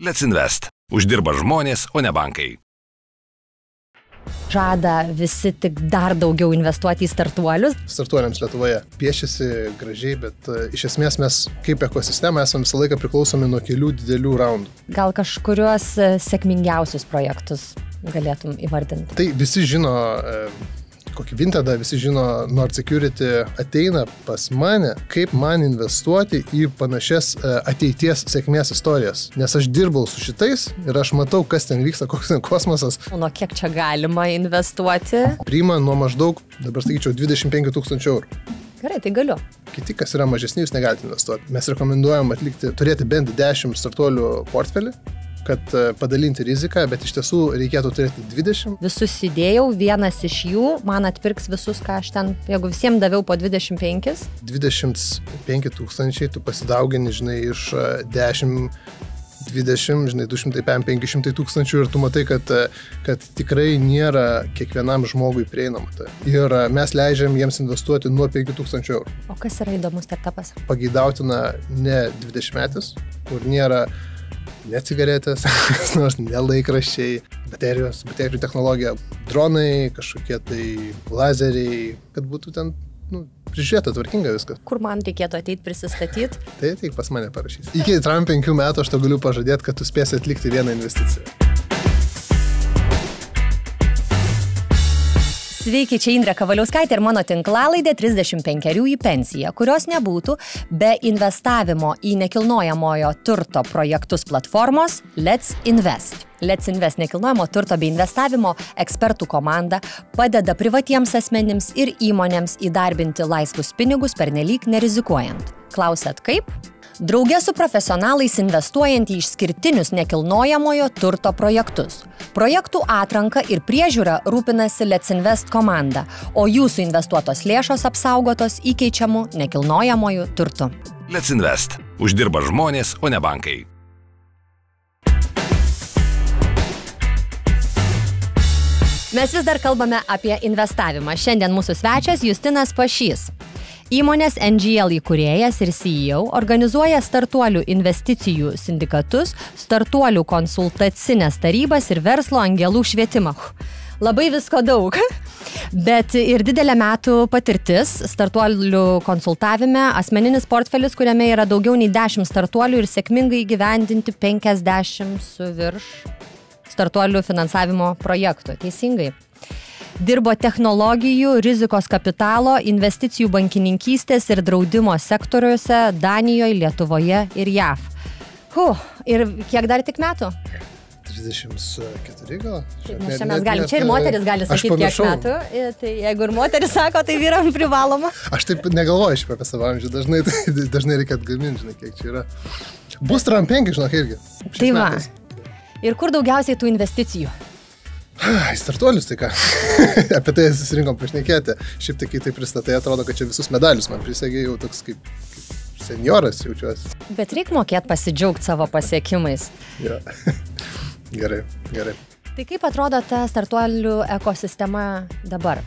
Let's Invest. Uždirba žmonės, o ne bankai. Žada visi tik dar daugiau investuoti į startuolius. Startuoliams Lietuvoje piešiasi gražiai, bet iš esmės mes kaip ekosistema esame visą laiką priklausomi nuo kelių didelių raundų. Gal kažkuriuos sėkmingiausius projektus galėtum įvardinti? Tai visi žino, kokį Vintedą, visi žino, Nord Security ateina pas mane, kaip man investuoti į panašias ateities sėkmės istorijas. Nes aš dirbau su šitais ir aš matau, kas ten vyksta, koks ten kosmosas. Nuo kiek čia galima investuoti? Priima nuo maždaug, dabar sakyčiau, 25 000 eurų. Gerai, tai galiu. Kiti, kas yra mažesni, jūs negalite investuoti. Mes rekomenduojam turėti bent 10 startuolių portfelį, kad padalinti riziką, bet iš tiesų reikėtų turėti 20. Visus įdėjau, vienas iš jų man atpirks visus, ką aš ten, jeigu visiems daviau po 25. 25 000 tu pasidaugini, žinai, iš 10, 20, žinai, 200-500 000 ir tu matai, kad tikrai nėra kiekvienam žmogui prieinama. Ir mes leidžiam jiems investuoti nuo 5 000 eurų. O kas yra įdomus startupas? Pageidautina ne 20 metais, kur nėra ne cigaretės, nors ne laikraščiai, baterijų technologija, dronai, kažkokie tai lazeriai, kad būtų ten, prižiūrėta tvarkinga viskas. Kur man reikėtų ateiti prisistatyti? Tai tik pas mane parašys. Iki 5 metų aš to galiu pažadėti, kad tu spėsi atlikti vieną investiciją. Sveiki, čia Indrė Kavaliauskaitė ir mano tinklalaidė 35 į pensiją, kurios nebūtų be investavimo į nekilnojamojo turto projektus platformos Let's Invest. Let's Invest nekilnojamo turto bei investavimo ekspertų komanda padeda privatiems asmenims ir įmonėms įdarbinti laisvus pinigus pernelyg nerizikuojant. Klausėt kaip? Drauge su profesionalais investuojant į išskirtinius nekilnojamojo turto projektus. Projektų atranka ir priežiūra rūpinasi Let's Invest komanda, o jūsų investuotos lėšos apsaugotos įkeičiamų nekilnojamojų turtų. Let's Invest. Uždirba žmonės, o ne bankai. Mes vis dar kalbame apie investavimą. Šiandien mūsų svečias Justinas Pašys. Įmonės NGL įkūrėjas ir CEO organizuoja startuolių investicijų sindikatus, startuolių konsultacinės tarybas ir verslo angelų švietimą. Labai visko daug, bet ir didelė metų patirtis startuolių konsultavime, asmeninis portfelis, kuriame yra daugiau nei 10 startuolių ir sėkmingai įgyvendinti 50 su virš startuolių finansavimo projektų. Teisingai. Dirbo technologijų, rizikos kapitalo, investicijų bankininkystės ir draudimo sektoriuose Danijoje, Lietuvoje ir JAV. Ir kiek dar tik metų? 34 gal? Nes čia mes galim, čia ir moteris gali sakyti kiek metų. Tai jeigu ir moteris sako, tai vyram privaloma. Aš taip negalvoju šiaip apie savo amžių, dažnai reikia atgaminti, žinai, kiek čia yra. Bus trampenki, žinok, irgi. Tai va. Ir kur daugiausiai tų investicijų? Į startuolius, tai ką? Apie tai susirinkom pašnekėti. Šiaip tai, kai tai pristatai, atrodo, kad čia visus medalius man prisegė jau toks kaip senioras jaučiuosi. Bet reikia mokėti pasidžiaugti savo pasiekimais. Ja. Gerai. Tai kaip atrodo ta startuolių ekosistema dabar?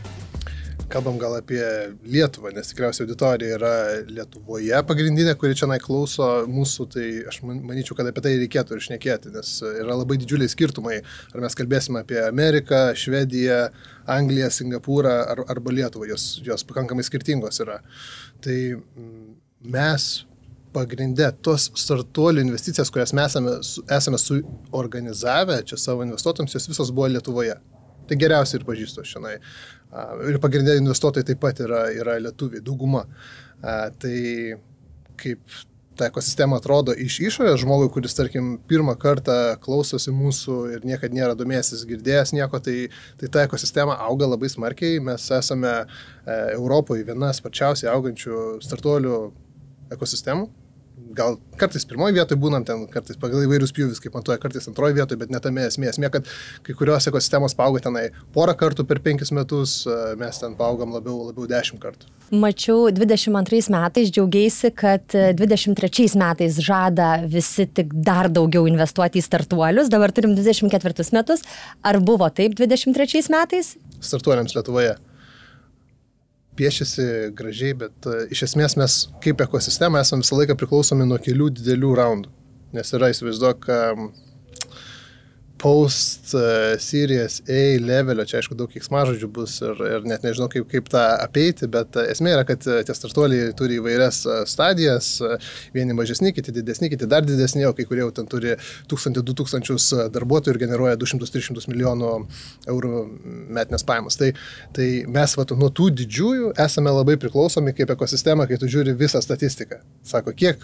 Kalbam gal apie Lietuvą, nes tikriausiai auditorija yra Lietuvoje pagrindinė, kuri čia klauso mūsų, tai aš manyčiau, kad apie tai reikėtų ir šnekėti, nes yra labai didžiuliai skirtumai, ar mes kalbėsime apie Ameriką, Švediją, Angliją, Singapūrą arba Lietuvą, jos pakankamai skirtingos yra. Tai mes pagrinde tos startuolių investicijas, kurias mes esame suorganizavę čia savo investuotojams, jos visos buvo Lietuvoje. Tai geriausiai ir pažįstu šiandien. Ir pagrindiniai investuotojai taip pat yra lietuviai, dauguma. Tai kaip ta ekosistema atrodo iš išorės žmogui, kuris, tarkim, pirmą kartą klausosi mūsų ir niekad nėra domėjęsis, girdėjęs nieko, tai ta ekosistema auga labai smarkiai. Mes esame Europoje viena sparčiausiai augančių startuolių ekosistemų. Gal kartais pirmoji vietoje būnam ten, kartais pagal įvairius pjūvis, kaip matuoja, kartais antroji vietoje, bet ne tame esmė, kad kai kurios ekosistemos paauga tenai porą kartų per 5 metus, mes ten paaugam labiau 10 kartų. Mačiau 22 metais, džiaugiausi, kad 23 metais žada visi tik dar daugiau investuoti į startuolius, dabar turim 24 metus. Ar buvo taip 23 metais? Startuoliams Lietuvoje piešiasi gražiai, bet iš esmės mes kaip ekosistema esame visą laiką priklausomi nuo kelių didelių raundų. Nes yra, įsivaizduok, post-series A levelio, čia aišku daug keiksmažodžių bus ir net nežinau kaip tą apeiti, bet esmė yra, kad tie startuoliai turi įvairias stadijas, vieni mažesni, kiti didesni, kiti dar didesni, o kai kurie jau ten turi 1000-2000 darbuotojų ir generuoja 200-300 milijonų eurų metinės pajamas. Tai mes nuo tų didžiųjų esame labai priklausomi kaip ekosistema, kai tu žiūri visą statistiką. Sako, kiek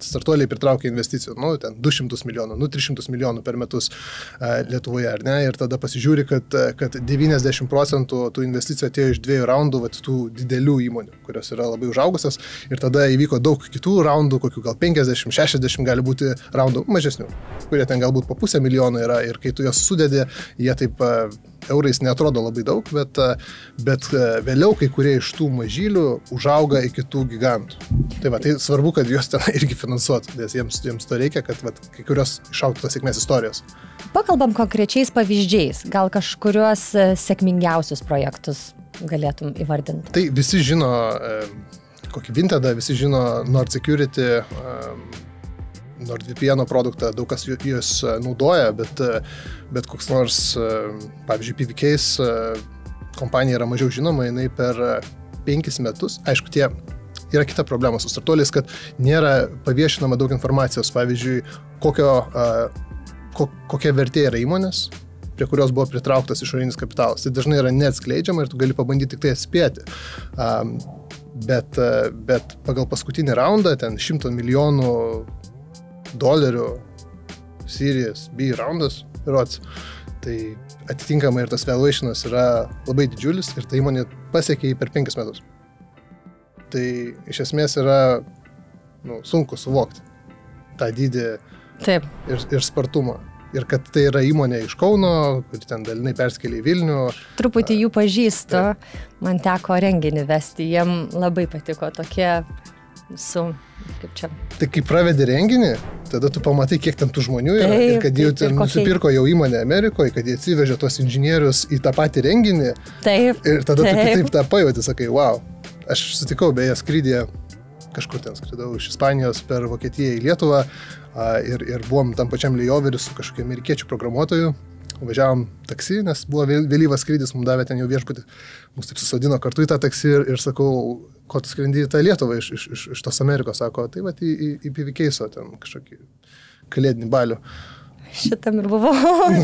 startuoliai pritraukia investicijų, ten 200 milijonų, 300 milijonų per metus Lietuvoje, ar ne? Ir tada pasižiūri, kad 90% tų investicijų atėjo iš 2 raundų, tų didelių įmonių, kurios yra labai užaugusios. Ir tada įvyko daug kitų raundų, kokių gal 50-60 gali būti raundų mažesnių, kurie ten galbūt po 500 milijonų yra. Ir kai tu juos sudedi, jie taip eurais neatrodo labai daug, bet vėliau kai kurie iš tų mažylių užauga iki tų gigantų. Tai svarbu, kad juos ten irgi finansuotų, nes jiems to reikia, kad kai kurios išaugtų tos sėkmės istorijos. Pakalbam konkrečiais pavyzdžiais, gal kažkuriuos sėkmingiausius projektus galėtum įvardinti. Tai visi žino kokį Vintedą, visi žino Nord Security, NordVPN produktą, daug kas juos naudoja, bet koks nors, pavyzdžiui, PVK's kompanija yra mažiau žinoma, jinai per 5 metus, aišku, yra kita problema su startuoliais, kad nėra paviešinama daug informacijos, pavyzdžiui, kokia vertė yra įmonės, prie kurios buvo pritrauktas išorinis kapitalas. Tai dažnai yra neatskleidžiama ir tu gali pabandyti tik tai atspėti. Bet pagal paskutinį raundą, ten $100 milijonų Series B raundas, tai atitinkamai ir tas valuationas yra labai didžiulis ir ta įmonė pasiekė jį per 5 metus. Tai iš esmės yra sunku suvokti tą dydį. Taip. Ir spartumą. Ir kad tai yra įmonė iš Kauno, kuri ten dalinai perskėlė į Vilnių. Truputį jų pažįstu, man teko renginį vesti, jiem labai patiko tokie kaip čia. Tai kai pravedi renginį, tada tu pamatai, kiek ten tų žmonių yra ir kad jie ten nusipirko jau įmonę Amerikoje, kad jie atsivežė tuos inžinierius į tą patį renginį. Taip. Ir tada tu kitaip tą pajauti, sakai, wow. Aš sutikau beje skrydyje, kažkur ten skridau iš Ispanijos per Vokietiją į Lietuvą ir buvom tam pačiam layoverį su kažkokiu amerikiečių programuotoju. Važiavom taksi, nes buvo vėlyvas skrydis, mums davė ten jau viešbutį. Mus taip susodino kartu į tą taksi ir sakau, ko tu skrendi į tą Lietuvą iš tos Amerikos, sako, tai į PVK'o ten kažkokį kalėdinį balių. Šitam ir buvau,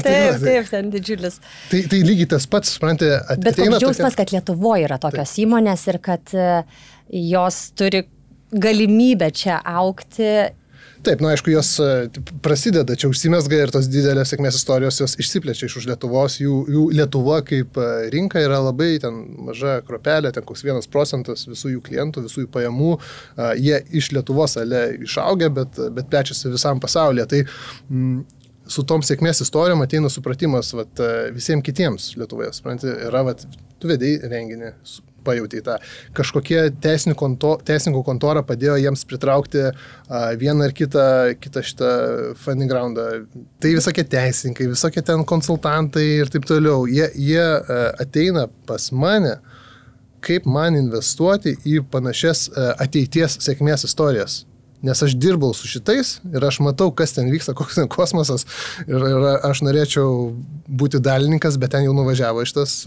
taip, ten didžiulis. Tai lygiai tas pats, suprantate, ateina. Bet koks džiaugsmas, kad Lietuvoje yra tokios įmonės ir kad jos turi galimybę čia augti. Taip, aišku, jos prasideda, čia užsimesga ir tos didelės sėkmės istorijos jos išsiplečia iš už Lietuvos. Jų Lietuva kaip rinka yra labai ten maža kropelė, ten koks 1% visų jų klientų, visų jų pajamų. Jie iš Lietuvos išaugia, bet plečiasi visam pasaulyje. Tai su tom sėkmės istorijom ateina supratimas visiems kitiems Lietuvoje. Yra, tu vedei renginį, pajauti tą. Kažkokie teisininkų kontora padėjo jiems pritraukti vieną ar kitą šitą funding roundą. Tai visokie teisininkai, visokie ten konsultantai ir taip toliau. Jie ateina pas mane, kaip man investuoti į panašias ateities sėkmės istorijas. Nes aš dirbau su šitais ir aš matau, kas ten vyksta, koks ten kosmosas ir aš norėčiau būti dalininkas, bet ten jau nuvažiavo šitas,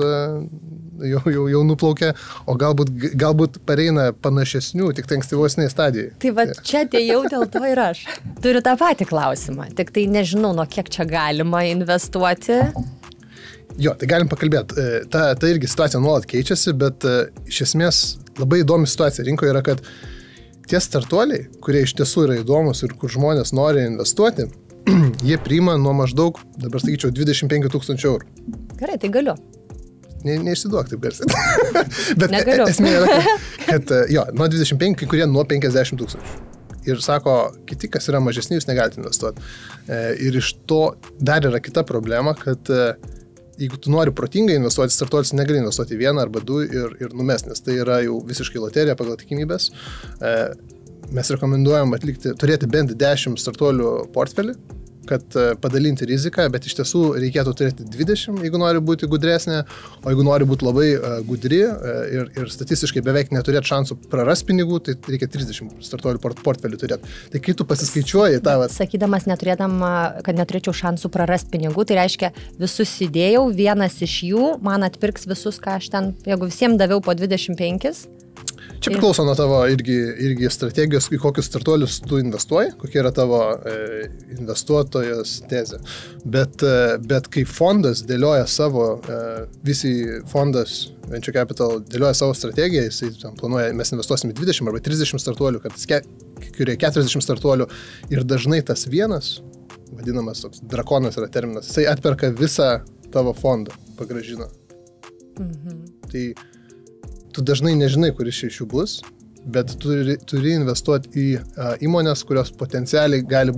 jau nuplaukė, o galbūt pareina panašesnių, tik tai ankstyvosnėje stadijoje. Tai čia atėjau dėl to ir aš. Turiu tą patį klausimą, tik tai nežinau, nuo kiek čia galima investuoti. Jo, tai galim pakalbėti. Ta irgi situacija nuolat keičiasi, bet iš esmės labai įdomi situacija rinkoje yra, kad tie startuoliai, kurie iš tiesų yra įdomus ir kur žmonės nori investuoti, jie priima nuo maždaug, dabar sakyčiau, 25 000 eurų. Gerai, tai galiu. Neišsiduok taip garsiai. Bet negaliu. Esmė yra, kad nuo 25, kai kurie nuo 50 000. Ir sako, kiti, kas yra mažesni, jūs negalite investuoti. Ir iš to dar yra kita problema, kad jeigu tu nori protingai investuoti, startuolis negali investuoti vieną arba du ir numesti, nes tai yra jau visiškai loterija pagal tikimybės. Mes rekomenduojam turėti bent 10 startuolių portfelį kad padalinti riziką, bet iš tiesų reikėtų turėti 20, jeigu nori būti gudresnė, o jeigu nori būti labai gudri ir statistiškai beveik neturėti šansų prarasti pinigų, tai reikia 30 startuolių portfelių turėti. Tai kai tu pasiskaičiuoji tą... Sakydamas, kad neturėčiau šansų prarasti pinigų, tai reiškia, visus įdėjau, vienas iš jų man atpirks visus, ką aš ten, jeigu visiems daviau po 25. Čia priklauso nuo tavo irgi strategijos, į kokius startuolius tu investuoji, kokia yra tavo investuotojas tezė. Bet kai fondas dėlioja savo, visi fondas Venture Capital dėlioja savo strategiją, jisai planuoja, mes investuosim į 20 arba 30 startuolių, kurie 40 startuolių ir dažnai tas vienas, vadinamas toks drakonas yra terminas, jisai atperka visą tavo fondą, pagrąžina. Tai tu dažnai nežinai, kuris iš jų bus, bet turi investuoti į įmonės, kurios potencialiai gali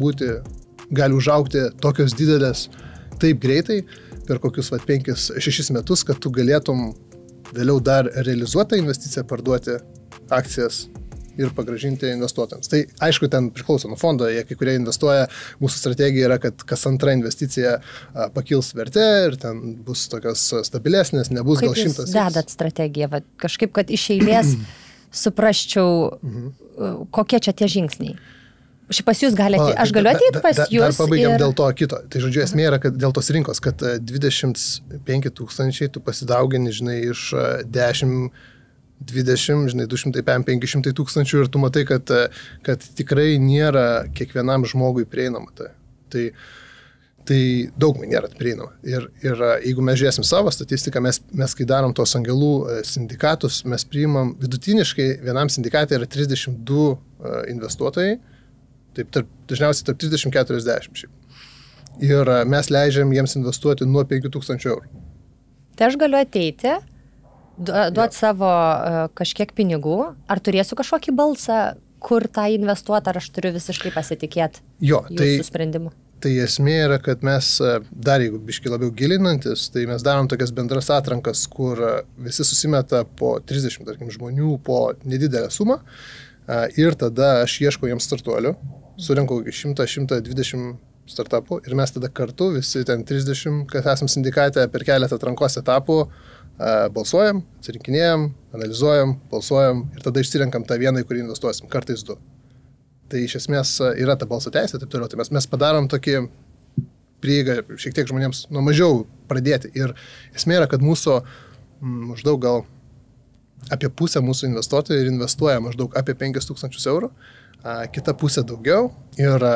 užaugti tokios didelės taip greitai per kokius 5-6 metus, kad tu galėtum vėliau dar realizuotą investiciją, parduoti akcijas ir pagrąžinti investuotojams. Tai aišku, ten priklauso nuo fondo, jie kai kurie investuoja, mūsų strategija yra, kad kas antra investicija pakils vertė ir ten bus tokios stabilesnės, nebus gal 100. Kaip jūs dedat strategiją? Kažkaip, kad iš eilės suprasčiau, kokie čia tie žingsniai. Pas jūs gali ateiti, aš galiu ateiti pas jūs. Dar pabaigiam dėl to kito. Tai žodžiu, esmė yra, kad dėl tos rinkos, kad 25 000 tu pasidaugini, žinai, iš 10 20, žinai, 200-500 tūkstančių ir tu matai, kad tikrai nėra kiekvienam žmogui prieinama. Tai daugumai nėra prieinama. Ir jeigu mes žiūrėsim savo statistiką, mes kai darom tos angelų sindikatus, mes priimam vidutiniškai vienam sindikatui yra 32 investuotojai, taip dažniausiai tarp 30-40. Ir mes leidžiam jiems investuoti nuo 5 000 eurų. Tai aš galiu ateiti, duoti savo kažkiek pinigų, ar turėsiu kažkokį balsą, kur tą investuoti, ar aš turiu visiškai pasitikėti jūsų sprendimu? Tai esmė yra, kad mes dar, jeigu biškai labiau gilinantis, tai mes darom tokias bendras atrankas, kur visi susimeta po 30, tarkim, žmonių po nedidelę sumą ir tada aš ieškau jiems startuolių, surenku 100-120 startupų ir mes tada kartu visi ten 30, kas esam sindikate per keletą atrankos etapų, balsuojam, atsirinkinėjam, analizuojam, balsuojam ir tada išsirenkam tą vieną, į kurį investuosim, kartais 2. Tai iš esmės yra ta balso teisė, taip toliau. Tai mes padarom tokį prieigą šiek tiek žmonėms nuo mažiau pradėti. Ir esmė yra, kad mūsų maždaug gal apie pusę mūsų investuotojų ir investuoja maždaug apie 5 000 eurų, kita pusė daugiau ir,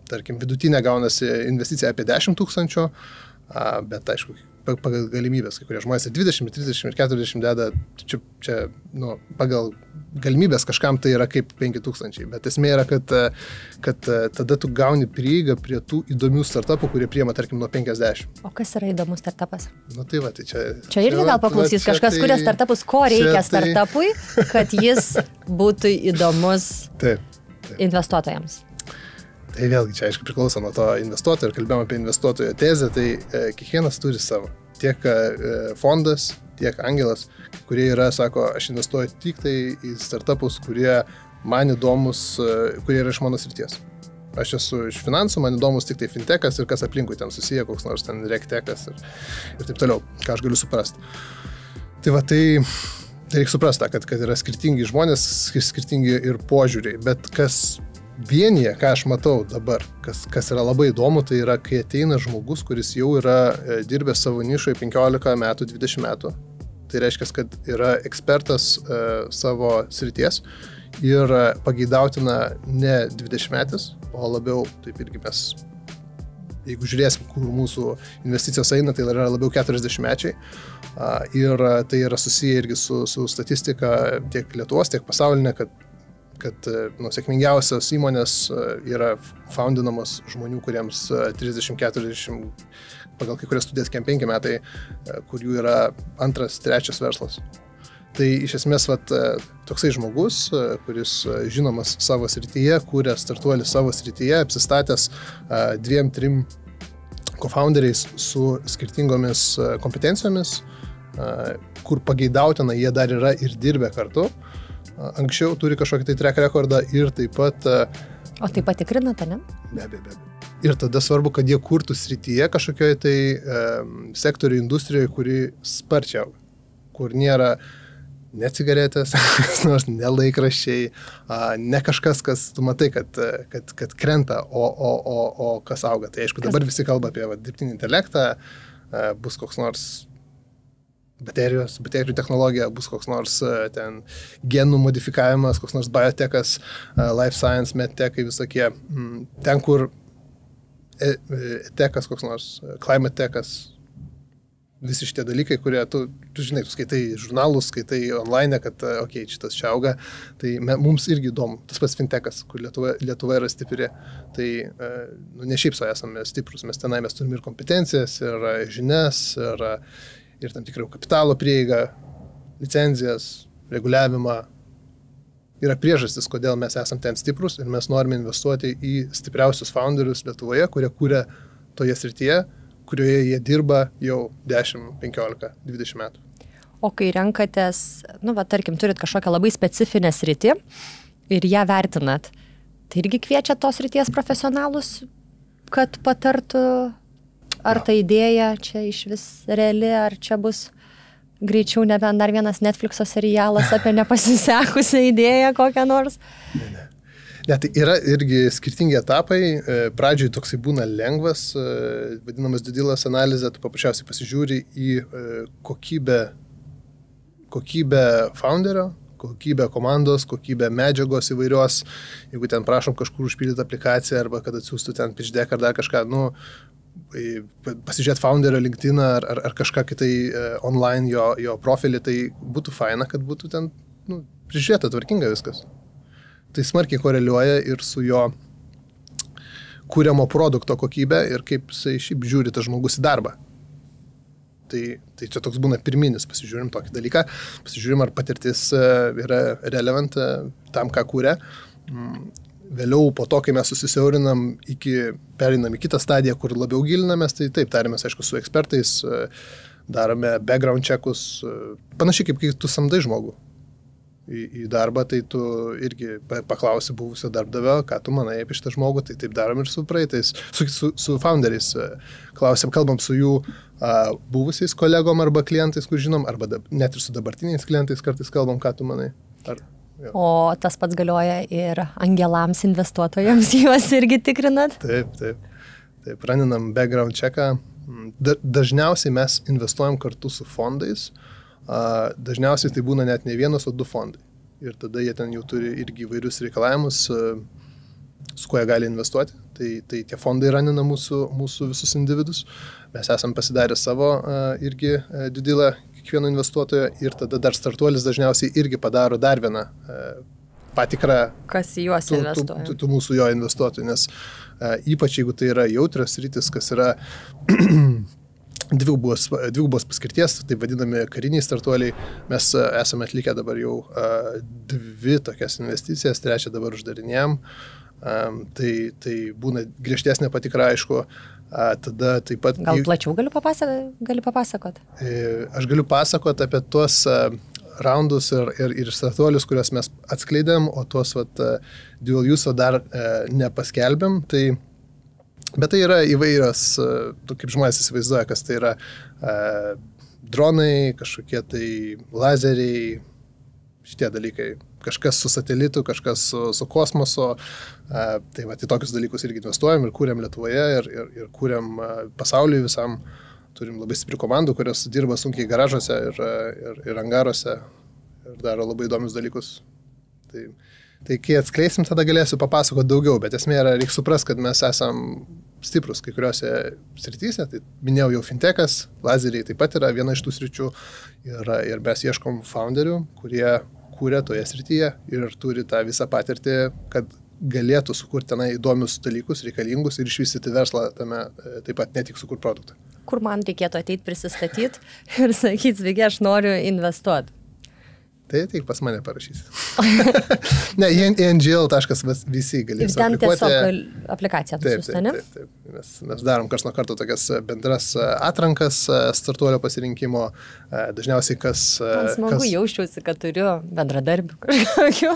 tarkim, vidutinė gaunasi investicija apie 10 000, bet aišku, pagal galimybės, kai kurie žmonės 20, 30 ir 40 deda, čia pagal galimybės kažkam tai yra kaip 5 000, bet esmė yra, kad tada tu gauni prieigą prie tų įdomių startupų, kurie priima, tarkim, nuo 50. O kas yra įdomus startupas? Tai va, tai čia... Čia irgi gal paklausys kažkas, kuria startupus, ko reikia startupui, kad jis būtų įdomus investuotojams. Tai vėlgi čia, aišku, priklauso nuo to investuotojo ir kalbėjom apie investuotojo tezę, tai kiekvienas turi savo. Tiek fondas, tiek angelas, kurie yra, sako, aš investuoju tik tai į startupus, kurie man įdomus, kurie yra iš mano srities. Aš esu iš finansų, man įdomus tik tai fintechas ir kas aplinkui ten susiję, koks nors ten regtechas ir taip toliau, ką aš galiu suprasti. Tai va, tai reikia suprasti, kad yra skirtingi žmonės, skirtingi ir požiūriai, bet kas vienyje, ką aš matau dabar, kas yra labai įdomu, tai yra, kai ateina žmogus, kuris jau yra dirbęs savo nišoje 15 metų, 20 metų. Tai reiškia, kad yra ekspertas savo srities ir pageidautina ne 20 metais, o labiau, taip irgi mes, jeigu žiūrėsim, kur mūsų investicijos eina, tai yra labiau 40-mečiai. Ir tai yra susiję irgi su statistika tiek Lietuvos, tiek pasaulinė, kad sėkmingiausios įmonės yra foundinamos žmonių, kuriems 30-40, pagal kai kurias studijas 5 metai, kur jų yra 2-3 verslas. Tai iš esmės toksai žmogus, kuris žinomas savo srityje, kūrė startuolį savo srityje, apsistatęs 2-3 co-founderiais su skirtingomis kompetencijomis, kur pageidautina jie dar yra ir dirbę kartu. Anksčiau turi kažkokį tai track rekordą ir taip pat... O taip pat tikrinate, ne? Be abejo. Ir tada svarbu, kad jie kurtų srityje kažkokioje tai sektorių industrijoje, kuri sparčiau, kur nėra ne cigaretės, nors ne laikraščiai, ne kažkas, kas tu matai, kad krenta, o kas auga. Tai aišku, dabar visi kalba apie dirbtinį intelektą, bus koks nors baterijų technologija, bus koks nors ten genų modifikavimas, koks nors biotekas, life science, medtekai visokie. Ten, kur tekas, koks nors climate tekas, visi šitie dalykai, kurie tu žinai, tu skaitai žurnalus, skaitai online, kad šitas čia auga, tai mums irgi įdomu. Tas pats fintekas, kur Lietuva yra stipri, tai ne šiaip so esame stiprus, mes turim ir kompetencijas, ir žinias, ir tam tikrą kapitalo prieigą, licenzijas, reguliavimą. Yra priežastis, kodėl mes esame ten stiprus ir mes norime investuoti į stipriausius founderius Lietuvoje, kurie kūrė toje srityje, kurioje jie dirba jau 10, 15, 20 metų. O kai renkatės, tarkim, turit kažkokią labai specifinę sritį ir ją vertinat, tai irgi kviečia tos srities profesionalus, kad patartų, ar ta idėja čia iš vis reali, ar čia bus greičiau nebent dar vienas Netflixo serialas apie nepasisekusią idėją kokią nors? Ne, tai yra irgi skirtingi etapai. Pradžioj toksai būna lengvas, vadinamas due diligence analizė, tu paprasčiausiai pasižiūri į kokybę founderio, kokybę komandos, kokybę medžiagos įvairios. Jeigu ten prašom kažkur užpildyti aplikaciją arba kad atsiųstų ten pitch deck ar dar kažką, pasižiūrėti founderio LinkedIn ar kažką kitai online jo profilį, tai būtų faina, kad būtų ten prižiūrėta tvarkinga viskas. Tai smarkiai koreliuoja ir su jo kūriamo produkto kokybė ir kaip jisai šiaip žiūri tas žmogus į darbą. Tai čia toks būna pirminis, pasižiūrim tokį dalyką, pasižiūrim, ar patirtis yra relevant tam, ką kūrė. Vėliau po to, kai mes susisiaurinam, pereinam į kitą stadiją, kur labiau gilinamės, tai taip, tarėmės, aišku, su ekspertais, darome background checkus, panašiai kaip kai tu samdai žmogų į darbą, tai tu irgi paklausi buvusio darbdavio, ką tu manai apie šitą žmogų, tai taip darom ir su praeitais, su founderiais. Kalbam su jų buvusiais kolegom arba klientais, kur žinom, arba net ir su dabartiniais klientais kartais kalbam, ką tu manai. O tas pats galioja ir angelams investuotojams, juos irgi tikrinat? Taip, raninam background checką. Dažniausiai mes investuojam kartu su fondais. Dažniausiai tai būna net ne vienas, o 2 fondai. Ir tada jie ten jau turi irgi įvairius reikalavimus, su kuo jie gali investuoti. Tai tie fondai ranina mūsų visus individus. Mes esam pasidarę savo irgi didilą kiekvieno investuotojo ir tada dar startuolis dažniausiai irgi padaro dar vieną patikrą. Kas į juos investuoja? Tų mūsų jo investuotojų, nes ypač jeigu tai yra jautrios sritis, kas yra dvigubos paskirties, tai vadinami kariniai startuoliai. Mes esame atlikę dabar jau 2 tokias investicijas, 3 dabar uždarinėjom. Tai būna griežtesnė patikra, aišku. Tada taip pat... Gal plačiau gali papasakot? Aš galiu pasakoti apie tuos raundus ir startuolius, kuriuos mes atskleidėm, o tuos dual use dar nepaskelbėm. Bet tai yra įvairios, kaip žmonės įsivaizduoja, kas tai yra dronai, kažkokie tai lazeriai, šitie dalykai. Kažkas su satelitu, kažkas su kosmoso. Tai tokius dalykus irgi investuojam ir kūrėm Lietuvoje ir kūrėm pasauliui visam. Turim labai stiprių komandų, kurios dirba sunkiai garažuose ir angaruose ir daro labai įdomius dalykus. Tai kai atskleisim, tada galėsiu papasakoti daugiau, bet esmė yra, reikia suprasti, kad mes esam stiprus kai kuriuose srityse. Tai minėjau jau fintekas, lazeriai taip pat yra viena iš tų sričių ir mes ieškom founderių, kurie kūrė toje srityje ir turi tą visą patirtį, kad galėtų sukurti tenai įdomius dalykus, reikalingus ir išvystyti verslą tame, taip pat ne tik sukurti produktą. Kur man reikėtų ateiti prisistatyti ir sakyti, sveiki, aš noriu investuoti? Tai tik pas mane parašys. Ne, ngl.vc galės ten aplikuoti. tiesiog aplikaciją nusiųsti, ne? Taip. Mes darom kars nuo karto tokias bendras atrankas startuolio pasirinkimo. Dažniausiai Man smagu jausčiausi, kad turiu bendradarbių kažkokių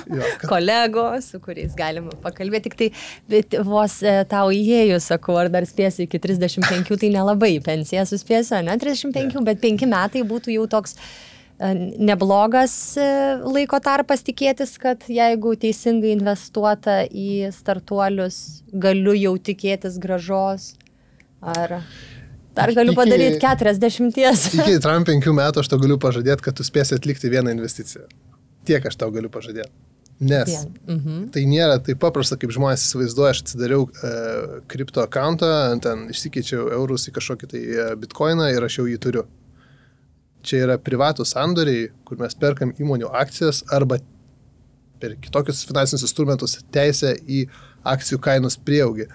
kolegų, su kuriais galima pakalbėti. Tik tai vos tau įėjus, sakau, ar dar spėsiu iki 35, tai nelabai pensiją suspėsiu, ne 35, bet 5 metai būtų jau toks neblogas laiko tarpas tikėtis, kad jeigu teisingai investuota į startuolius, galiu jau tikėtis gražos, ar dar galiu padaryti 40. Iki 35 metų aš tau galiu pažadėti, kad tu spėsi atlikti vieną investiciją. Tiek aš tau galiu pažadėti. Nes tai nėra taip paprasta, kaip žmonės įsivaizduoja. Aš atsidariau kripto accountą, ten išsikeičiau eurus į kažkokį tai bitcoiną ir aš jau jį turiu. Čia yra privatus sandoriai, kur mes perkam įmonių akcijas arba per kitokius finansinius instrumentus teisę į akcijų kainos prieaugį.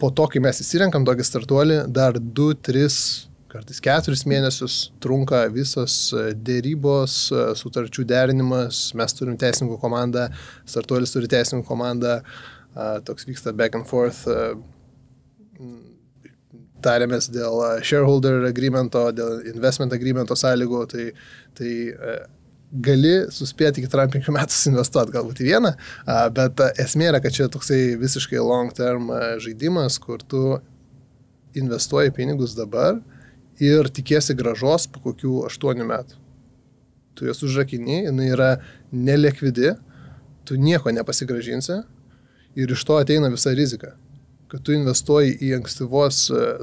Po to, kai mes įsirenkam tokį startuolį, dar 2, 3, kartais 4 mėnesius trunka visos dėrybos, sutarčių derinimas, mes turim teisininkų komandą, startuolis turi teisininkų komandą, toks vyksta back and forth, tarėmės dėl shareholder agreemento, dėl investment agreemento sąlygų, tai gali suspėti iki 35 metų investuoti galbūt į vieną, bet esmė yra, kad čia toksai visiškai long term žaidimas, kur tu investuoji pinigus dabar ir tikiesi gražos po kokių 8 metų. Tu jas užrakini, jinai yra nelikvidi, tu nieko nepasigražinsi ir iš to ateina visa rizika. Kad tu investuoji į ankstyvos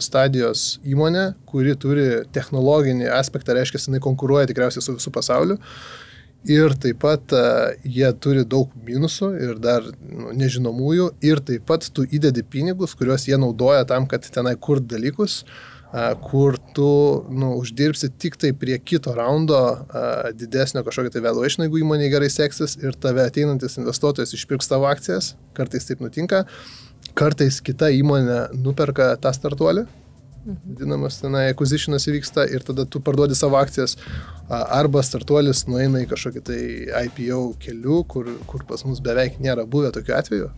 stadijos įmonę, kuri turi technologinį aspektą, reiškia, jinai konkuruoja tikriausiai su visų pasauliu. Ir taip pat jie turi daug minusų ir dar nežinomųjų. Ir taip pat tu įdedi pinigus, kuriuos jie naudoja tam, kad tenai kurt dalykus, kur tu uždirbsi tik tai prie kito raundo didesnio kažkokio tai valuation, jeigu įmonė gerai seksis ir tave ateinantis investuotojas išpirks tavo akcijas. Kartais taip nutinka. Kartais kita įmonė nuperka tą startuolį, vadinamas tenai acquisitionas įvyksta ir tada tu parduodi savo akcijas, arba startuolis nueina į kažkokį tai IPO keliu, kur pas mus beveik nėra buvę tokių atvejų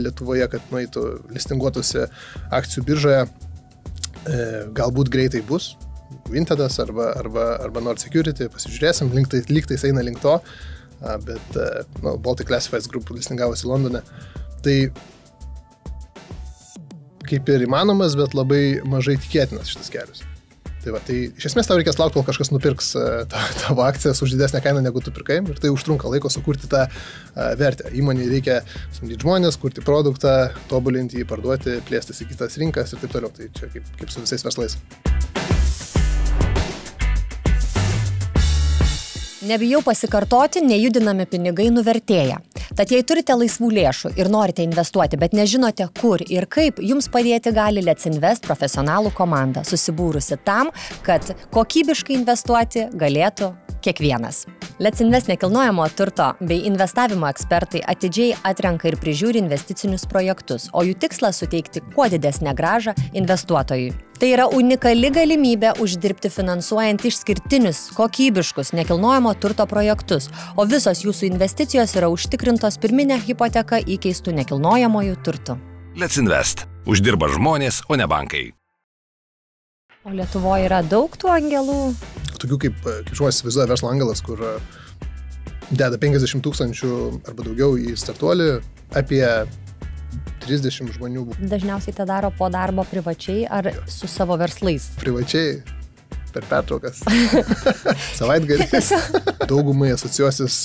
Lietuvoje, kad nueitų listinguotųsi akcijų biržoje, galbūt greitai bus, Vintedas arba Nord Security, pasižiūrėsim, lygtais eina link to, bet Baltic Classifieds Group listingavosi Londone. Tai kaip ir įmanomas, bet labai mažai tikėtinas šitas kelias. Tai iš esmės tau reikės laukti, kol kažkas nupirks tavo akcijas už didesnę kainą, negu tu pirkai, ir tai užtrunka laiko sukurti tą vertę. Įmonei reikia samdyti žmonės, kurti produktą, tobulinti jį, parduoti, plėstis į kitas rinkas ir taip toliau. Tai čia kaip su visais verslais. Nebijau pasikartoti, nejudinami pinigai nuvertėja. Tad jei turite laisvų lėšų ir norite investuoti, bet nežinote kur ir kaip, jums padėti gali Let's Invest profesionalų komanda, susibūrusi tam, kad kokybiškai investuoti galėtų kiekvienas. Let's Invest nekilnojamo turto bei investavimo ekspertai atidžiai atrenka ir prižiūri investicinius projektus, o jų tikslas suteikti kuo didesnę grąžą investuotojui. Tai yra unikali galimybė uždirbti finansuojant išskirtinius, kokybiškus nekilnojamo turto projektus, o visos jūsų investicijos yra užtikrintos pirminę hipoteką įkeistų nekilnojamojų turtų. Let's Invest. Uždirba žmonės, o ne bankai. O Lietuvoje yra daug tų angelų? Tokių kaip žmonės įsivaizduoja verslo angelas, kur deda 50 000 arba daugiau į startuolį, apie 30 žmonių. Dažniausiai tą daro po darbo privačiai ar su savo verslais? Privačiai, per pertraukas, savaitgaliais. Daugumai asociuosis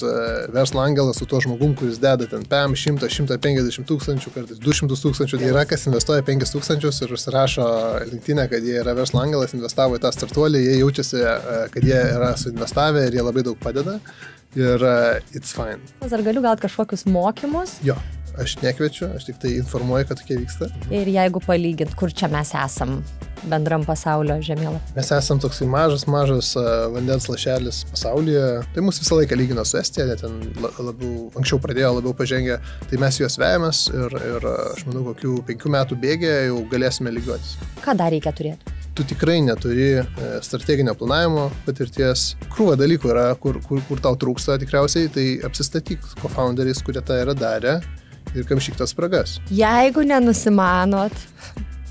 verslo angelas su tuo žmogum, kuris deda ten 100-150 tūkstančių, kartais 200 tūkstančių. Tai yra, kas investuoja 5 tūkstančius ir užsirašo LinkedIn'e, kad jie yra verslo angelas, investavo į tą startuolį, jie jaučiasi, kad jie yra suinvestavę ir jie labai daug padeda. Ir it's fine. Ar galiu gauti kažkokius mokymus? Jo. Aš nekviečiu, aš tik tai informuoju, kad tokie vyksta. Ir jeigu palygint, kur čia mes esam bendram pasaulio žemėlapy? Mes esam toksai mažas vandens lašelis pasaulyje. Tai mus visą laiką lygina su Estija, net ten anksčiau pradėjo labiau pažengę. Tai mes juos vejamės ir aš manau, kokių 5 metų bėgė jau galėsime lygiuotis. Ką dar reikia turėti? tu tikrai neturi strateginio planavimo patirties. Krūva dalykų yra, kur tau trūksta tikriausiai, tai apsistatyk co-founderiais, kurie tą yra darę ir kamšyk tas spragas. Jeigu nenusimanot,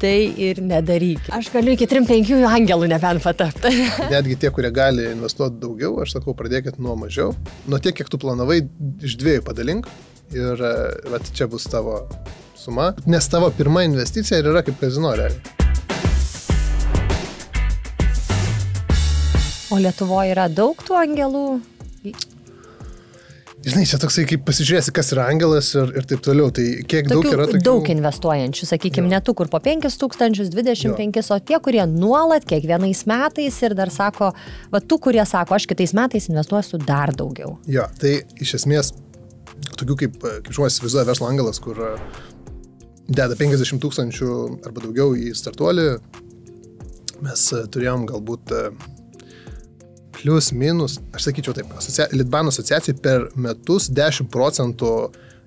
tai ir nedaryk. Aš galiu iki 3-5 angelų nebent patapti. Netgi tie, kurie gali investuoti daugiau, aš sakau, pradėkit nuo mažiau. Nuo tiek, kiek tu planavai, iš 2 padalink ir vat, čia bus tavo suma. Nes tavo pirma investicija yra kaip kazino realiai. O Lietuvoje yra daug tų angelų? Žinai, čia toksai, kaip pasižiūrėsi, kas yra angelas ir taip toliau, tai kiek daug yra tokių... Daug investuojančių, sakykime, ne tų, kur po 5 000, 25, o tie, kurie nuolat kiekvienais metais ir dar sako, va tų, kurie sako, aš kitais metais investuosiu dar daugiau. Jo, tai iš esmės, tokių kaip žmonės įsivaizduoja verslo angelas, kur deda 50 000 arba daugiau į startuolį, mes turėjom galbūt... Plius, minus, aš sakyčiau taip, Litbano asociacijai per metus 10%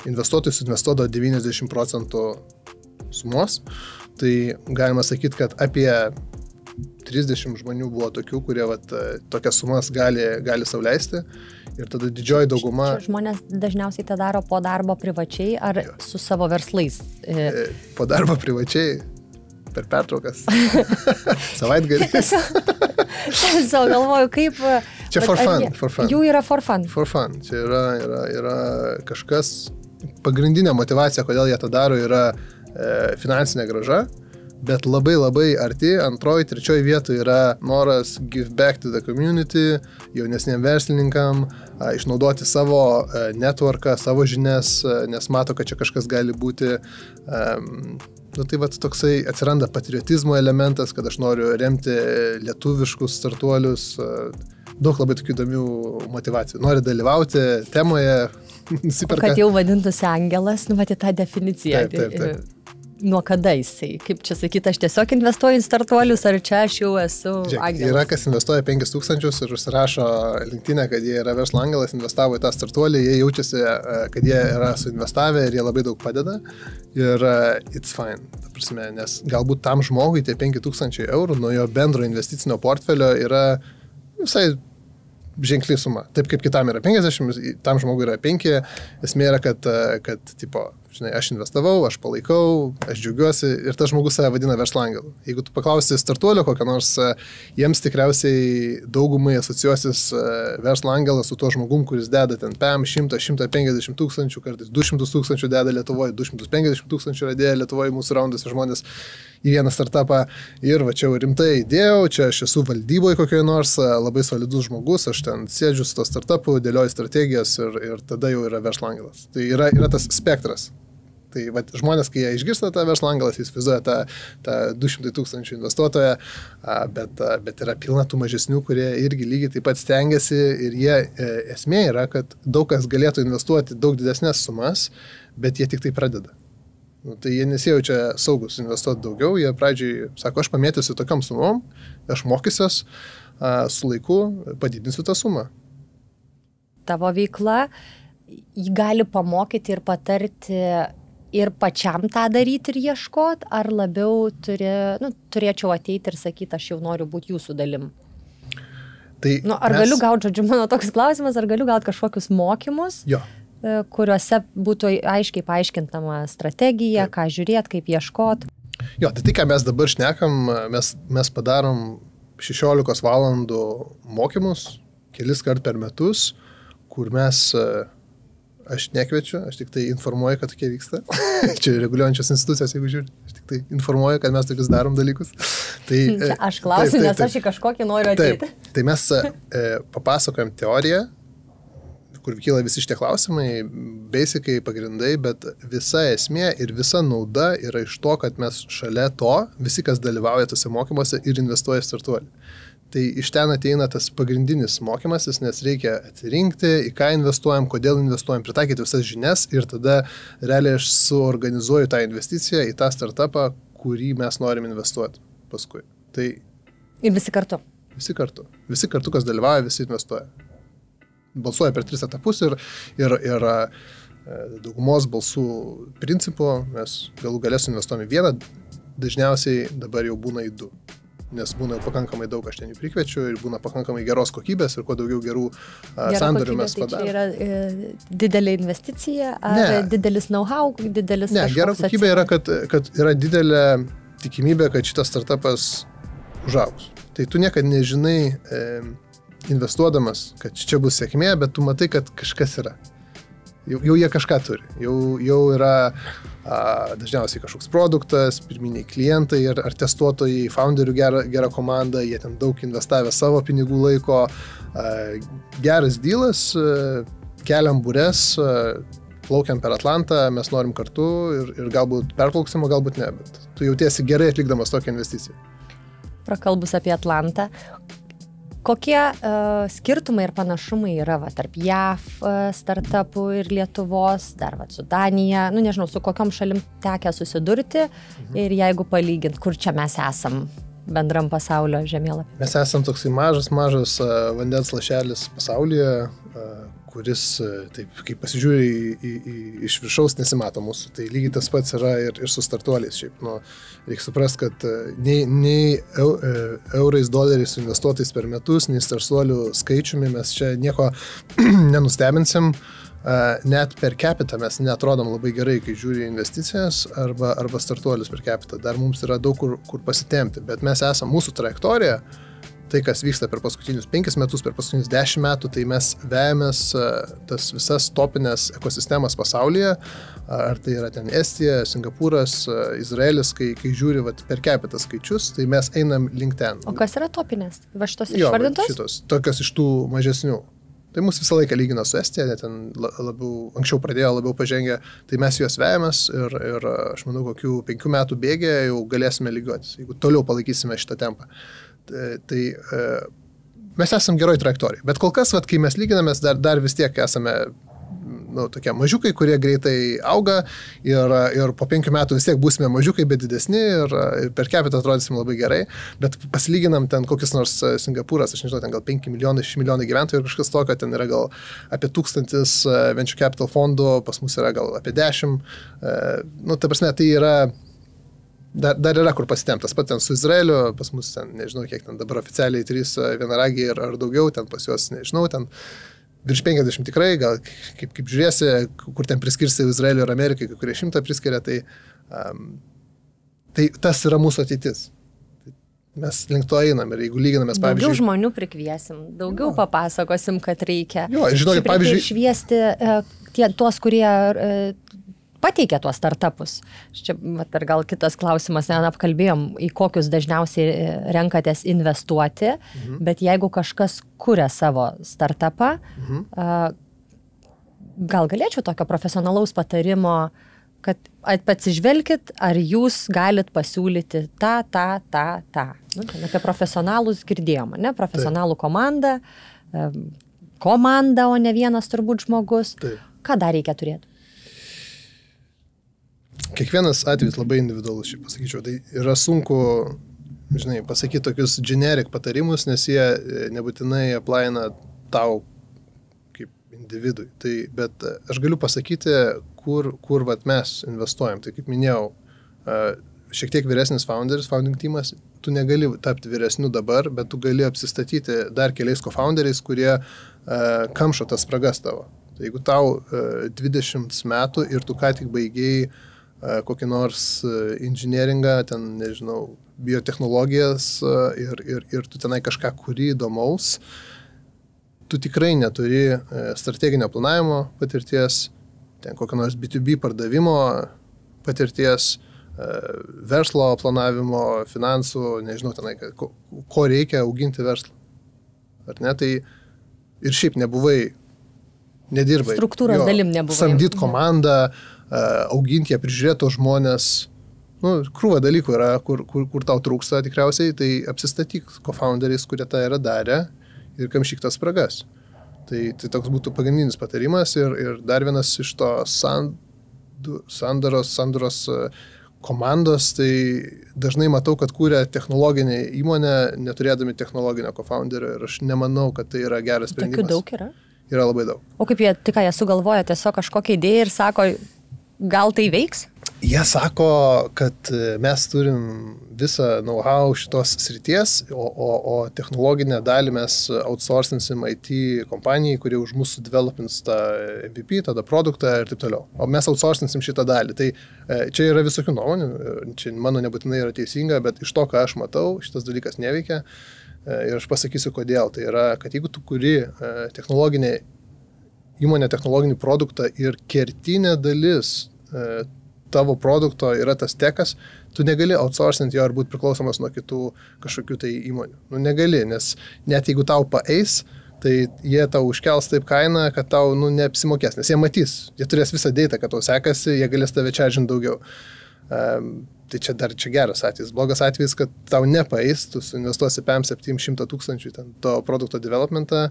investuotojus investuodavo 90% sumos. Tai galima sakyti, kad apie 30 žmonių buvo tokių, kurie tokias sumas gali sau leisti. Ir tada didžioji dauguma... Žmonės dažniausiai tą daro po darbo privačiai ar su savo verslais? Po darbo privačiai, per pertraukas, savaitgaliais. Savo galvoju, kaip... Čia for fun. Jų yra for fun. For fun. Čia yra kažkas, pagrindinė motivacija, kodėl jie tą daro, yra finansinė grąža, bet labai labai arti, antroji, trečioji vietoje yra noras give back to the community, jaunesniem verslininkam, išnaudoti savo networką, savo žinias, nes mato, kad čia kažkas gali būti... tai toksai atsiranda patriotizmo elementas, kad aš noriu remti lietuviškus startuolius, daug labai tokių įdomių motivacijų. Nori dalyvauti temoje, nusiperka. Kad jau vadintųsi angelas, numatė tą definiciją. Taip. Nuo kada jisai? Kaip čia sakyti, aš tiesiog investuoju į startuolius, ar čia aš jau esu angelas? Yra, kas investuoja 5 000 ir užsirašo LinkedIn'e, kad jie yra verslo angelas, investavo į tą startuolį, jie jaučiasi, kad jie yra suinvestavę ir jie labai daug padeda. Ir it's fine. Ta prasme, nes galbūt tam žmogui tie 5 000 eurų nuo jo bendro investicinio portfelio yra visai ženkli suma. Taip kaip kitam yra 50, tam žmogui yra 5. Esmė yra, kad tipo, žinai, aš investavau, aš palaikau, aš džiaugiuosi ir tas žmogus save vadina verslo angelu. Jeigu tu paklausi startuolio kokią nors, jiems tikriausiai daugumai asociuosis verslo angelas su tuo žmogum, kuris deda ten 100-150 tūkstančių, kartais 200 tūkstančių deda Lietuvoje, 250 tūkstančių yra dėję Lietuvoje mūsų raunduose žmonės į vieną startupą ir va čia jau rimtai įdėjau, čia aš esu valdyboje kokioje nors, labai solidus žmogus, aš ten sėdžiu su to startupu, dėlioju strategijas ir tada jau yra verslo angelas. Tai yra tas spektras. Tai va, žmonės, kai jie išgirsta tą verslo angelas, jis vizuoja tą 200 tūkstančių investuotoją, bet yra pilna tų mažesnių, kurie irgi lygiai taip pat stengiasi ir jie esmė yra, kad daug kas galėtų investuoti daug didesnės sumas, bet jie tik tai pradeda. Tai jie nesijaučia saugus investuoti daugiau, jie pradžiai sako, aš pamėtysiu tokiam sumom, aš mokysiuos, su laiku padidinsiu tą sumą. Tavo veikla gali pamokyti ir patarti ir pačiam tą daryti ir ieškot, ar labiau turėčiau ateiti ir sakyti, aš jau noriu būti jūsų dalim? Tai galiu gauti, žodžiu, mano toks klausimas, ar galiu gauti kažkokius mokymus? Jo. Kuriuose būtų aiškiai paaiškintama strategija, ką žiūrėt, kaip ieškot. Jo, tai ką mes dabar šnekam, mes padarom 16 valandų mokymus, kelis kart per metus, kur mes, aš nekviečiu, aš tik tai informuoju, kad tokie vyksta. Čia reguliuojančios institucijos, jeigu žiūri, aš tik tai informuoju, kad mes tokius darom dalykus. Tai, čia aš klausiu, nes aš į kažkokį noriu ateiti. Tai mes papasakojam teoriją, kur kyla visi šitie klausimai, basicai pagrindai, bet visa esmė ir visa nauda yra iš to, kad mes šalia to, visi, kas dalyvauja tose mokymuose ir investuoja į startuolį. Tai iš ten ateina tas pagrindinis mokymasis, nes reikia atsirinkti, į ką investuojam, kodėl investuojam, pritaikyti visas žinias ir tada realiai aš suorganizuoju tą investiciją į tą startupą, kurį mes norim investuoti paskui. Tai... Ir visi kartu? Visi kartu. Visi kartu, kas dalyvauja, visi investuoja. Balsuoja per 3 etapus ir daugumos balsų principu mes galų galės investuojame 1, dažniausiai dabar jau būna į 2. nes būna pakankamai daug, aš ten jų prikviečiu ir būna pakankamai geros kokybės ir kuo daugiau gerų Gera sandorių kokybė, mes tai padarome. čia yra didelė investicija, ar didelis know-how, didelis... Ne, gera kokybė yra, kad yra didelė tikimybė, kad šitas startupas užaugs. Tai tu niekad nežinai investuodamas, kad čia bus sėkmė, bet tu matai, kad kažkas yra. Jau jie kažką turi. Jau yra dažniausiai kažkoks produktas, pirminiai klientai ar testuotojai, founderių gera komanda, jie ten daug investavę savo pinigų laiko. Geras dealas, keliam bures, plaukiam per Atlantą, mes norim kartu ir galbūt perplauksim, o galbūt ne, bet tu jautiesi gerai atlikdamas tokią investiciją. Prakalbus apie Atlantą, kokie skirtumai ir panašumai yra tarp JAV startupų ir Lietuvos, dar su Danija, nežinau, su kokiom šalim tekę susidurti ir jeigu palygint, kur čia mes esam bendram pasaulio žemėlapį? Mes esam toksai mažas vandens lašelis pasaulyje, kuris, taip, kai pasižiūri iš viršaus, nesimato mūsų. Tai lygiai tas pats yra ir su startuoliais. Šiaip, reikia suprasti, kad nei eurais, doleriais investuotais per metus, nei startuolių skaičiumi mes čia nieko nenustebinsim. Net per capita mes netrodom labai gerai, kai žiūri investicijas arba startuolius per capita. Dar mums yra daug kur pasitempti, bet mes esam mūsų trajektorija. Tai, kas vyksta per paskutinius 5 metus, per paskutinius 10 metų, tai mes vejamės tas visas topinės ekosistemas pasaulyje, ar tai yra ten Estija, Singapūras, Izraelis, kai žiūri per capita skaičius, tai mes einam link ten. O kas yra topinės? Va šitos išvardintos? Šitos, tokios iš tų mažesnių. Tai mūsų visą laiką lygina su Estija, net ten anksčiau pradėjo labiau pažengę, tai mes juos vejamės ir aš manau, kokių 5 metų bėgė jau galėsime lygiuotis, jeigu toliau palaikysime šitą tempą. Tai mes esam geroj trajektorijai, bet kol kas, kai mes lyginamės, dar vis tiek esame tokie mažiukai, kurie greitai auga ir po 5 metų vis tiek būsime mažiukai, bet didesni ir per capita atrodysim labai gerai, bet pasilyginam ten kokius nors Singapūras, aš nežinau, ten gal 5 milijonai, 6 milijonai gyventojų ir kažkas tokio, ten yra gal apie 1000 venture capital fondų, pas mus yra gal apie 10, ta prasme, tai yra Dar yra kur pasitemtas, pat ten su Izraeliu, pas mus ten, nežinau, kiek ten dabar oficialiai 3 vienaragiai ar daugiau, ten pas juos, nežinau, ten virš 50 tikrai, gal kaip žiūrėsi, kur ten priskirsi Izraeliu ir Amerikai, kai kurie 100 priskiria, tai tas yra mūsų ateitis. Mes link to einam ir jeigu lyginamės, pavyzdžiui... Daugiau žmonių prikviesim, daugiau papasakosim, kad reikia. Jo, žinokit, pavyzdžiui... Šviesti tuos, kurie... pateikia tuos startupus. Čia ir gal kitas klausimas, apkalbėjom, į kokius dažniausiai renkatės investuoti, bet jeigu kažkas kuria savo startupą, gal galėčiau tokio profesionalaus patarimo, kad atsižvelkit, ar jūs galit pasiūlyti tą. Apie profesionalus girdėjom, ne? Profesionalų komanda, o ne vienas turbūt žmogus. Taip. Ką dar reikia turėti? Kiekvienas atvejis labai individualus, šiaip pasakyčiau. Tai yra sunku, pasakyti tokius generic patarimus, nes jie nebūtinai aplaina tau kaip individui. Bet aš galiu pasakyti, kur mes investuojam. Tai kaip minėjau, šiek tiek vyresnis founding teamas, tu negali tapti vyresniu dabar, bet tu gali apsistatyti dar keliais co-founderiais, kurie kamšo tas spragas tavo. Tai jeigu tau 20 metų ir tu ką tik baigėjai kokį nors inžinieringą, ten, nežinau, biotechnologijas ir tu tenai kažką kuri įdomaus, tu tikrai neturi strateginio planavimo patirties, ten kokio nors B2B pardavimo patirties, verslo planavimo, finansų, nežinau, tenai, ko reikia auginti verslą. Ar ne? Tai ir šiaip nedirbai. Struktūros dalim nebuvai. Samdyt komandą, auginti ją, prižiūrėti tos žmonės. Krūva dalykų yra, kur tau trūksta tikriausiai, tai apsistatyk co-founderiais, kurie tą yra darę ir kamšyk tas spragas. Tai toks būtų pagrindinis patarimas ir dar vienas iš to sandoros komandos, tai dažnai matau, kad kūrė technologinę įmonę, neturėdami technologinio co-founderio ir aš nemanau, kad tai yra geras sprendimas. Tokių daug yra? Yra labai daug. O kaip jie sugalvoja tiesiog kažkokią idėją ir sako, gal tai veiks? Jie sako, kad mes turim visą know-how šitos srities, o technologinę dalį mes outsourcinsim IT kompanijai, kurie už mūsų developins tą MVP, tada produktą ir taip toliau. O mes outsourcinsim šitą dalį. Tai čia yra visokių nuomonių, čia mano nebūtinai yra teisinga, bet iš to, ką aš matau, šitas dalykas neveikia. Ir aš pasakysiu, kodėl. Tai yra, kad jeigu tu kuri įmonė technologinį produktą ir kertinė dalis tavo produkto yra tas tekas, tu negali outsourcinti jo ir būti priklausomas nuo kitų kažkokių tai įmonių. Nu, negali, nes net jeigu tau paeis, tai jie tau užkels taip kainą, kad tau neapsimokės, nes jie matys, jie turės visą datą, kad tau sekasi, jie galės tave čaržinti daugiau. Tai čia geras atvejis. Blogas atvejis, kad tau nepaeis, tu investuosi 500-700 tūkstančių ten to produkto developmentą.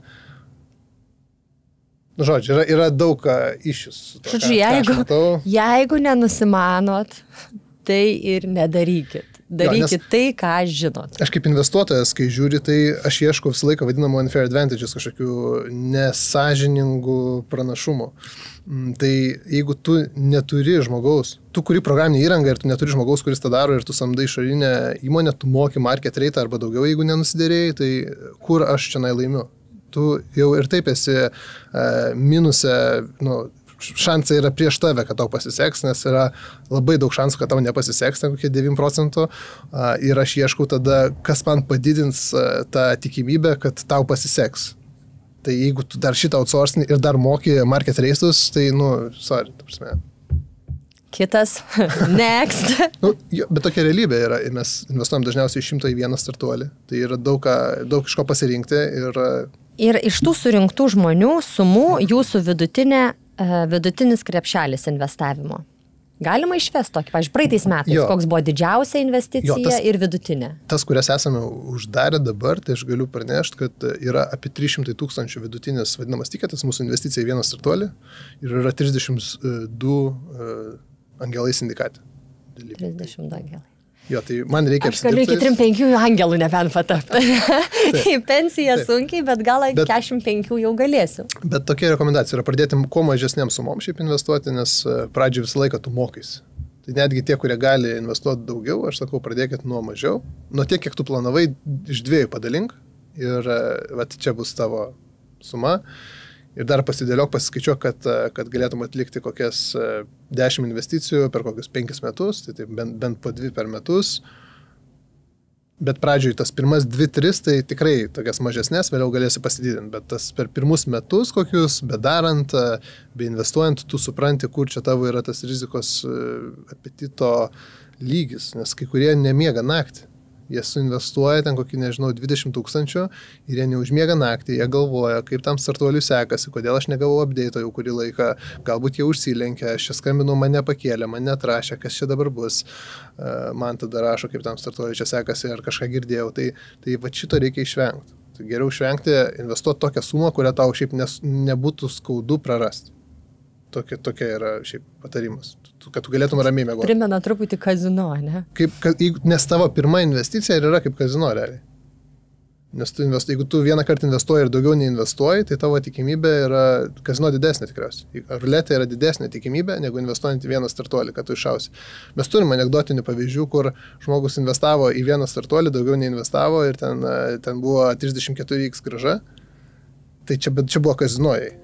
Nu, žodžiu, yra daug iššūkių. Žodžiu, jeigu nenusimanot, tai ir nedarykit. Darykit tai, ką žinot. Aš kaip investuotojas, kai žiūri, tai aš ieškau visą laiką vadinamų unfair advantages, kažkokių nesąžiningų pranašumų. Tai jeigu tu neturi žmogaus, tu kuri programinį įrangą ir tu neturi žmogaus, kuris tą daro ir tu samdai išorinę įmonę, tu moki market rate arba daugiau, jeigu nenusidėrėjai, tai kur aš čia laimiu? Tu jau ir taip esi minuse, šansai yra prieš tave, kad tau pasiseks, nes yra labai daug šansų, kad tau nepasiseks, kokie 9%. Ir aš ieškau tada, kas man padidins tą tikimybę, kad tau pasiseks. Tai jeigu tu dar šitą outsourcini ir dar moki market rates, tai, sorry, ta prasme. Kitas. Next. Bet tokia realybė yra. Mes investuojam dažniausiai 101 startuolį. Tai yra daug iš ko pasirinkti. Ir iš tų surinktų žmonių sumų jūsų vidutinis krepšelis investavimo. Galima išvesti tokį, pavyzdžiui, praeitais metais, koks buvo didžiausia investicija ir vidutinė. Tas, kurias esame uždarę dabar, tai aš galiu pranešti, kad yra apie 300 tūkstančių vidutinis vadinamas tiketas, mūsų investicija į vieną startuolį ir yra 32 angelai sindikatė. 32 angelai. Jo, tai man reikia apsidirbti. Aš galiu iki 35 angelų nebent patapti. Į pensiją sunkiai, bet gal 45 jau galėsiu. Bet tokia rekomendacija yra pradėti kuo mažesniam sumom šiaip investuoti, nes pradžioje visą laiką tu mokais. Tai netgi tie, kurie gali investuoti daugiau, aš sakau, pradėkit nuo mažiau. Nuo tiek, kiek tu planavai, iš 2 padalink ir čia bus tavo suma. Ir dar pasidėliok, pasiskaičiuok, kad galėtum atlikti kokias 10 investicijų per kokius 5 metus, tai bent po 2 per metus. Bet pradžioj tas pirmas 2-3, tai tikrai tokias mažesnės, vėliau galėsi pasididinti. Bet tas per pirmus metus kokius, bedarant, beinvestuojant, tu supranti, kur čia tavo yra tas rizikos apetito lygis, nes kai kurie nemiega naktį. Jie suinvestuoja ten kokį, 20 tūkstančių ir jie neužmiega naktį, jie galvoja, kaip tam startuoliui sekasi, kodėl aš negavau update'o jau kurį laiką, galbūt jie užsilenkia, aš čia skambinu, mane pakėlė, mane atrašė, kas čia dabar bus, man tada rašo, kaip tam startuoliui čia sekasi, ar kažką girdėjau, tai va šito reikia išvengti. Tai geriau išvengti, investuoti tokią sumą, kurią tau šiaip nebūtų skaudu prarasti. Tokia yra šiaip patarimas, kad tu galėtum ramiai mėgoti. Primena truputį kazino, ne? Nes tavo pirma investicija yra kaip kazino realiai. Nes jeigu tu vieną kartą investuoji ir daugiau neinvestuoji, tai tavo tikimybė yra kazino didesnė tikriausiai. Ruletė yra didesnė tikimybė, negu investuojant į vieną startuolį, kad tu iššausi. Mes turime anekdotinių pavyzdžių, kur žmogus investavo į vieną startuolį, daugiau neinvestavo ir ten buvo 34x grąža. Tai čia buvo kazinojai.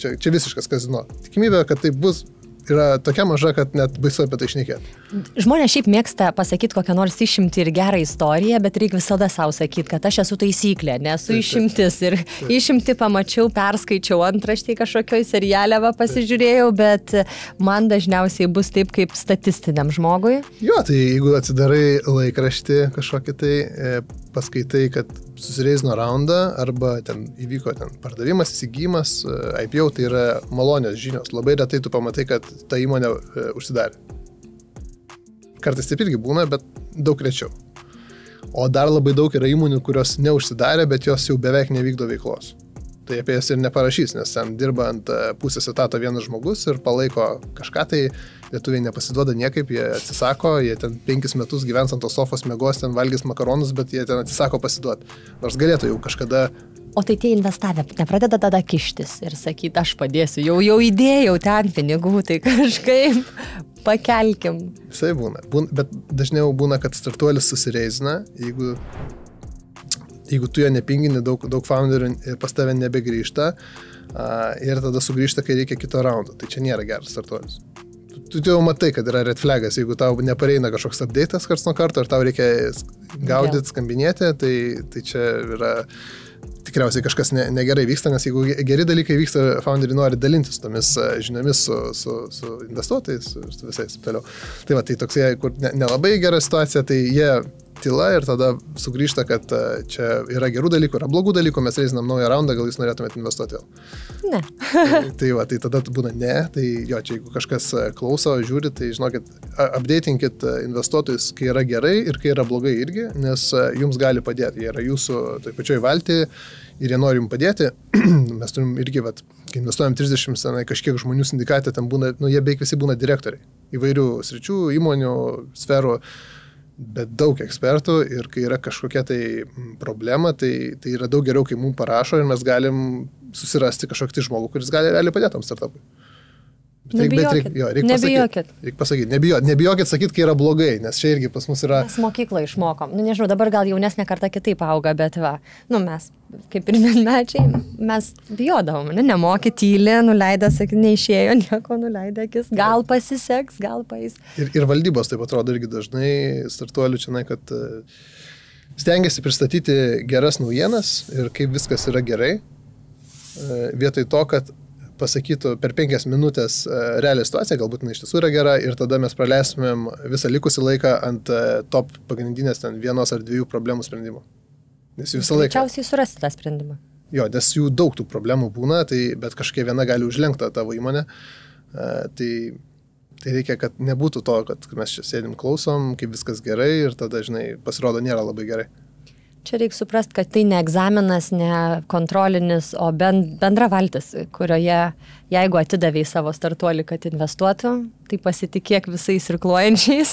Čia visiškas kazino. Tikimybė, kad tai bus, yra tokia maža, kad net baisu apie tai šnekėti. Žmonės šiaip mėgsta pasakyti kokią nors išimtį ir gerą istoriją, bet reikia visada savo sakyti, kad aš esu taisyklė, nesu išimtis. Ir išimti pamačiau, perskaičiau antraštį kažkokioj serialę, pasižiūrėjau, bet man dažniausiai bus taip kaip statistiniam žmogui. Jo, tai jeigu atsidarai laikraštį kažkokį tai, paskaitai, kad susireizino raundą arba ten įvyko pardavimas, įsigijimas, IPO, tai yra malonios žinios. Labai retai tu pamatai, kad ta įmonė užsidarė. Kartais taip irgi būna, bet daug rečiau. O dar labai daug yra įmonių, kurios neužsidarė, bet jos jau beveik nevykdo veiklos. Tai apie jas ir neparašys, nes ten dirba ant pusės etato vienas žmogus ir palaiko kažką, tai lietuviai nepasiduoda niekaip, jie atsisako, jie ten 5 metus gyvens ant tos sofos, miegos, ten valgys makaronus, bet jie ten atsisako pasiduoti. Nors galėtų jau kažkada. O tai tie investavę nepradeda tada kištis ir sakyti, aš padėsiu, jau įdėjau ten pinigų, tai kažkaip pakelkim. Visai būna, bet dažniau būna, kad startuolis susireizina, jeigu tu jo nepingini, daug founderių pas tave nebegrįžta ir tada sugrįžta, kai reikia kito raundo. Tai čia nėra geras startuolis. Tu jau matai, kad yra red flagas, jeigu tau nepareina kažkoks update'as karts nuo karto ir tau reikia gaudyti, skambinėti, tai čia yra tikriausiai kažkas negerai vyksta, nes jeigu geri dalykai vyksta, founderiai nori dalintis tomis žiniomis su investuotojais ir su visais toliau. Tai va, tai toksai, kur nelabai gera situacija, tai jie tyla ir tada sugrįžta, kad čia yra gerų dalykų, yra blogų dalykų, mes reizinam naują raundą, gal jūs norėtumėte investuoti vėl. Ne. Tai va, tai tada būna ne, tai jo, čia jeigu kažkas klauso, žiūri, tai žinokit, updateinkit investuotojus, kai yra gerai ir kai yra blogai irgi, nes jums gali padėti, jie yra jūsų toj pačioj valty ir jie nori jums padėti. Mes turim irgi, vat, kai investuojam 30 senai, kažkiek žmonių sindikatė, ten būna, jie beveik visi būna direktoriai įvairių sričių, įmonių, sferų, bet daug ekspertų ir kai yra kažkokia tai problema, tai yra daug geriau, kai mums parašo ir mes galim susirasti kažkokį žmogų, kuris gali realiai padėti tam startupui. Nebijokit. Reikia pasakyti, nebijokit sakyti, kai yra blogai, nes čia irgi pas mus yra... Mes mokyklą išmokom. Nežinau, dabar gal jaunesnė karta kitaip auga, bet va, mes, kaip ir mečiai, mes bijodavom, nemoki tyli, nuleidę, neišėjo nieko, nuleidę akis, gal pasiseks, gal paeis. Ir valdybos taip atrodo irgi dažnai startuolių čia, kad stengiasi pristatyti geras naujienas ir kaip viskas yra gerai, vietoj to, kad pasakytų per 5 minutės realią situaciją, galbūt iš tiesų yra gera ir tada mes praleistumėm visą likusį laiką ant top pagrindinės ten 1 ar 2 problemų sprendimo. Nes visą laiką... Greičiausiai surasti tą sprendimą. Jo, nes jų daug tų problemų būna, bet kažkiek viena gali užlenkti tavo įmonę. Tai reikia, kad nebūtų to, kad mes čia sėdim klausom, kaip viskas gerai ir tada, žinai, pasirodo nėra labai gerai. Čia reikia suprasti, kad tai ne egzaminas, ne kontrolinis, o bendra valtis, kurioje, jeigu atidavėjai savo startuolį, kad investuotų, tai pasitikėk visais irkluojančiais.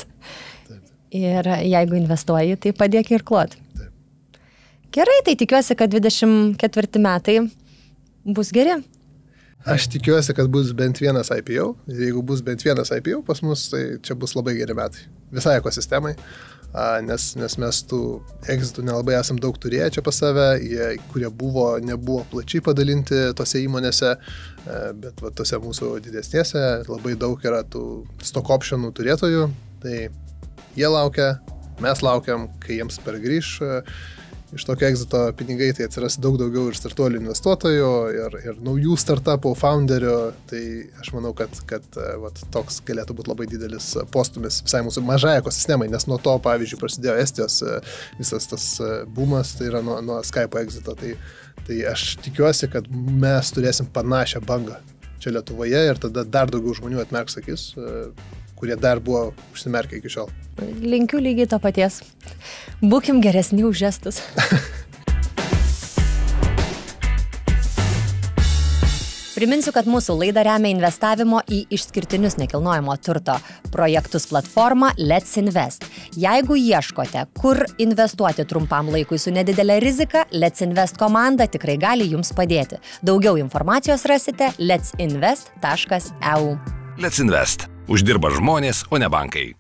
Taip. Ir jeigu investuoji, tai padėk irkluoti. Gerai, tai tikiuosi, kad 24 metai bus geri. Aš tikiuosi, kad bus bent vienas IPO. Ir jeigu bus bent vienas IPO pas mus, tai čia bus labai geri metai. Visai ekosistemai. Nes mes tų exitų nelabai esam daug turėję čia pas save, kurie nebuvo plačiai padalinti tose įmonėse, bet va, tose mūsų didesnėse labai daug yra tų stock optionų turėtojų, tai jie laukia, mes laukiam, kai jiems pergrįš iš tokio exito pinigai, tai atsiras daug daugiau ir startuolių investuotojų, ir naujų startupų, founderių, tai aš manau, kad vat, toks galėtų būti labai didelis postumis visai mūsų mažai ekosistemai, nes nuo to, pavyzdžiui, prasidėjo Estijos visas tas boomas, tai yra nuo Skype exito, tai aš tikiuosi, kad mes turėsim panašią bangą čia Lietuvoje ir tada dar daugiau žmonių atmerks akis, kurie dar buvo užsimerkę iki šiol. Linkiu lygiai to paties. Būkim geresni už gestus. Priminsiu, kad mūsų laidą remia investavimo į išskirtinius nekilnojamo turto projektus platforma Let's Invest. Jeigu ieškote, kur investuoti trumpam laikui su nedidelė rizika, Let's Invest komanda tikrai gali jums padėti. Daugiau informacijos rasite let'sinvest.eu. Let's Invest. Uždirba žmonės, o ne bankai.